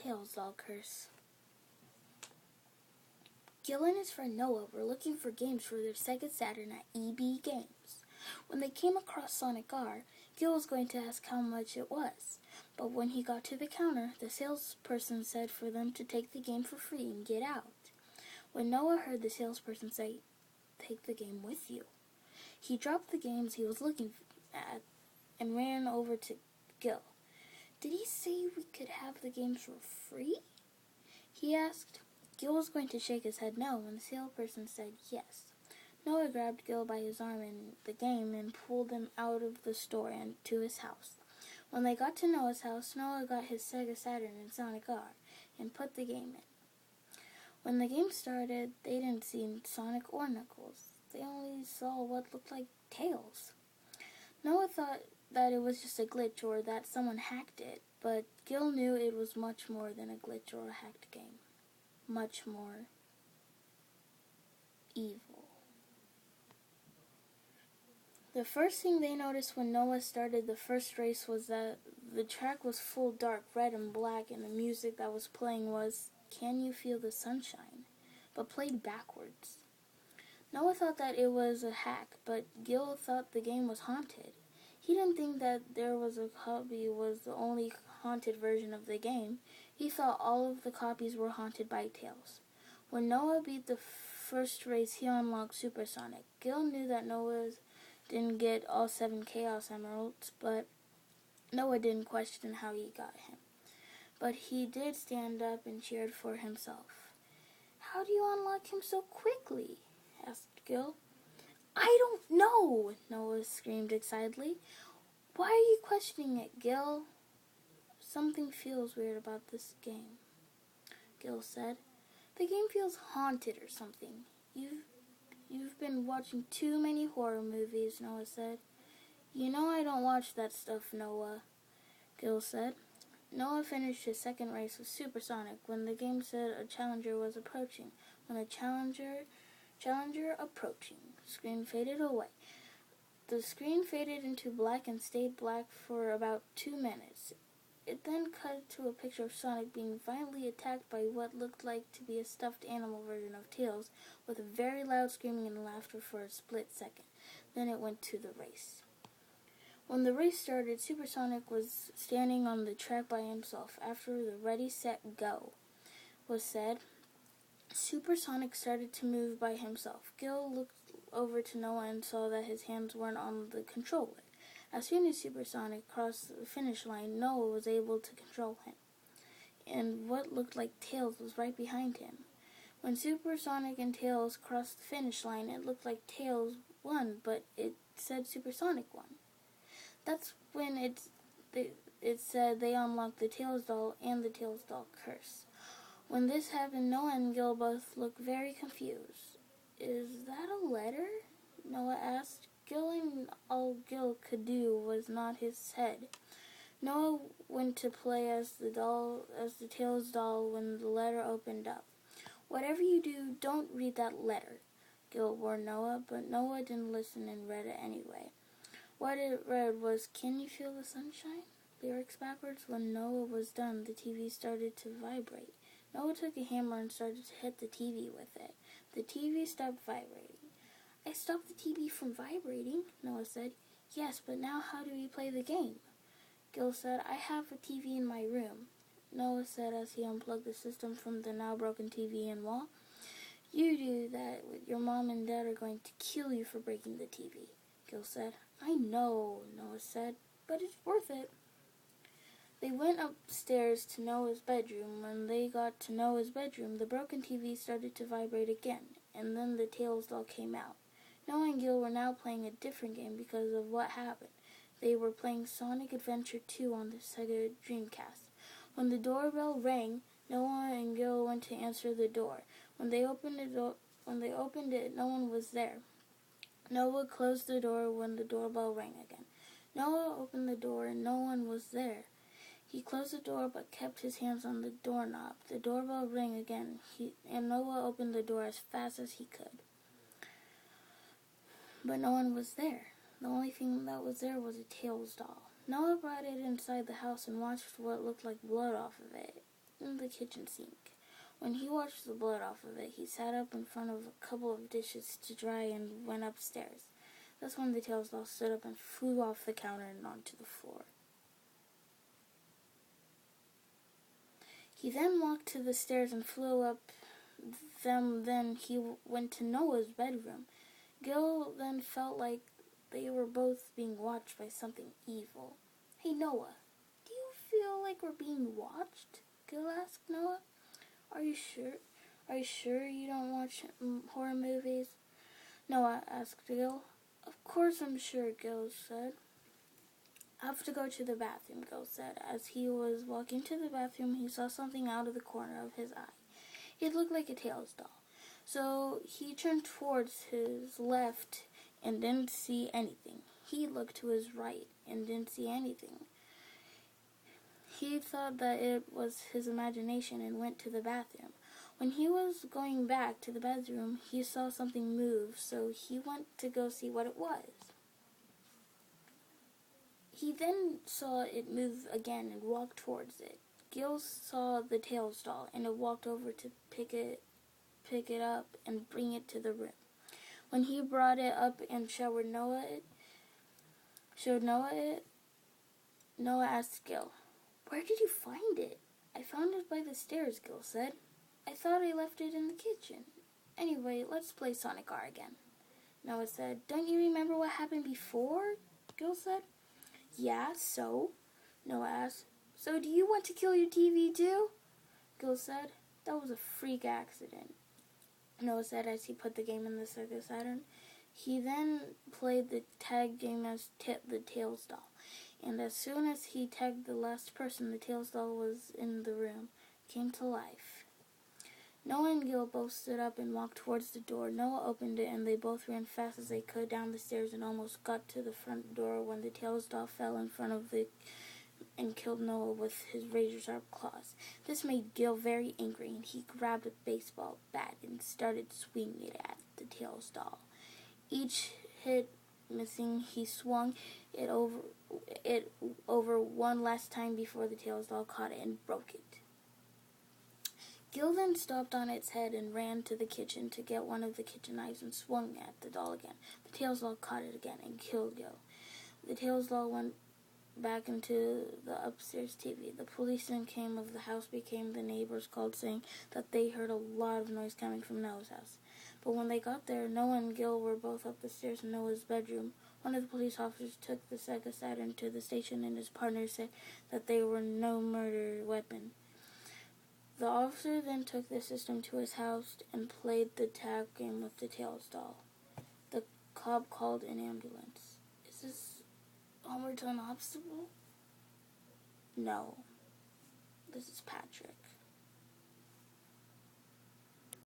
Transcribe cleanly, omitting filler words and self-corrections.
Tails Doll Curse. Gil and his friend Noah were looking for games for their Sega Saturn at EB Games. When they came across Sonic R, Gil was going to ask how much it was, but when he got to the counter, the salesperson said for them to take the game for free and get out. When Noah heard the salesperson say, "Take the game with you," he dropped the games he was looking at and ran over to Gil. "Did he say we could have the games for free?" he asked. Gil was going to shake his head no when the salesperson said yes. Noah grabbed Gil by his arm in the game and pulled him out of the store and to his house. When they got to Noah's house, Noah got his Sega Saturn and Sonic R and put the game in. When the game started, they didn't see Sonic or Knuckles. They only saw what looked like Tails. Noah thought that it was just a glitch or that someone hacked it, but Gil knew it was much more than a glitch or a hacked game. Much more evil. The first thing they noticed when Noah started the first race was that the track was full dark red and black, and the music that was playing was "Can You Feel the Sunshine?" but played backwards. Noah thought that it was a hack, but Gil thought the game was haunted. He didn't think that there was a copy was the only haunted version of the game. He thought all of the copies were haunted by Tails. When Noah beat the first race, he unlocked Super Sonic. Gil knew that Noah didn't get all 7 Chaos Emeralds, but Noah didn't question how he got him. But he did stand up and cheered for himself. "How do you unlock him so quickly?" asked Gil. "I don't know!" Noah screamed excitedly. "Why are you questioning it, Gil?" "Something feels weird about this game," Gil said. "The game feels haunted or something. You've been watching too many horror movies," Noah said. "You know I don't watch that stuff, Noah," Gil said. Noah finished his second race with Super Sonic when the game said a challenger was approaching. When the challenger approaching screen faded away. The screen faded into black and stayed black for about 2 minutes. It then cut to a picture of Sonic being violently attacked by what looked like to be a stuffed animal version of Tails, with a very loud screaming and laughter for a split second. Then it went to the race. When the race started, Super Sonic was standing on the track by himself. After the "Ready, Set, Go" was said, Super Sonic started to move by himself. Gil looked over to Noah and saw that his hands weren't on the controller. As soon as Super Sonic crossed the finish line, Noah was able to control him, and what looked like Tails was right behind him. When Super Sonic and Tails crossed the finish line, it looked like Tails won, but it said Super Sonic won. That's when it said they unlocked the Tails doll and the Tails Doll Curse. When this happened, Noah and Gil both looked very confused. "Is that a letter?" Noah asked. All Gil could do was nod his head. Noah went to play as the Tails doll when the letter opened up. "Whatever you do, don't read that letter," Gil warned Noah, but Noah didn't listen and read it anyway. What it read was, "Can you feel the sunshine?" lyrics backwards. When Noah was done, the TV started to vibrate. Noah took a hammer and started to hit the TV with it. The TV stopped vibrating. "I stopped the TV from vibrating," Noah said. "Yes, but now how do we play the game?" Gil said, "I have a TV in my room," Noah said as he unplugged the system from the now broken TV and wall. "You do that, your mom and dad are going to kill you for breaking the TV," Gil said. "I know," Noah said, "but it's worth it." They went upstairs to Noah's bedroom. When they got to Noah's bedroom, the broken TV started to vibrate again, and then the Tails doll came out. Noah and Gil were now playing a different game because of what happened. They were playing Sonic Adventure 2 on the Sega Dreamcast. When the doorbell rang, Noah and Gil went to answer the door. When they opened it, no one was there. Noah closed the door when the doorbell rang again. Noah opened the door and no one was there. He closed the door but kept his hands on the doorknob. The doorbell rang again, and Noah opened the door as fast as he could. But no one was there. The only thing that was there was a Tails doll. Noah brought it inside the house and watched what looked like blood off of it. in the kitchen sink. When he washed the blood off of it, he sat up in front of a couple of dishes to dry and went upstairs. That's when the Tails doll stood up and flew off the counter and onto the floor. He then walked to the stairs and flew up them. Then he went to Noah's bedroom. Gil then felt like they were both being watched by something evil. "Hey Noah, do you feel like we're being watched?" Gil asked Noah. Are you sure? Are you sure you don't watch horror movies?" Noah asked Gil. "Of course I'm sure," Gil said. "I have to go to the bathroom," Gil said. As he was walking to the bathroom, he saw something out of the corner of his eye. It looked like a Tails doll. So he turned towards his left and didn't see anything. He looked to his right and didn't see anything. He thought that it was his imagination and went to the bathroom. When he was going back to the bedroom, he saw something move, so he went to go see what it was. He then saw it move again and walked towards it. Gil saw the Tails doll, and it walked over to pick it up and bring it to the room. When he brought it up and showed Noah it, Noah asked Gil, "Where did you find it?" "I found it by the stairs," Gil said. "I thought I left it in the kitchen. Anyway, let's play Sonic R again." Noah said, "Don't you remember what happened before?" Gil said. "Yeah, so?" Noah asked. "So do you want to kill your TV too?" Gil said. "That was a freak accident," Noah said as he put the game in the Sega Saturn. He then played the tag game as the Tails doll, and as soon as he tagged the last person, the Tails doll was in the room, came to life. Noah and Gil both stood up and walked towards the door. Noah opened it, and they both ran fast as they could down the stairs and almost got to the front door when the Tails doll fell in front of and killed Noah with his razor-sharp claws. This made Gil very angry, and he grabbed a baseball bat and started swinging it at the Tails doll. Each hit missing, he swung it over one last time before the Tails doll caught it and broke it. Gil then stomped on its head and ran to the kitchen to get one of the kitchen knives and swung at the doll again. The Tails doll caught it again and killed Gil. The Tails doll went back into the upstairs TV. The police then came of the house became the neighbors called, saying that they heard a lot of noise coming from Noah's house. But when they got there, Noah and Gil were both up the stairs in Noah's bedroom. One of the police officers took the Sega Saturn to the station, and his partner said that they were no murder weapon. The officer then took the system to his house and played the tag game with the Tails doll. The cop called an ambulance. "Is this Homer to an obstacle?" "No, this is Patrick."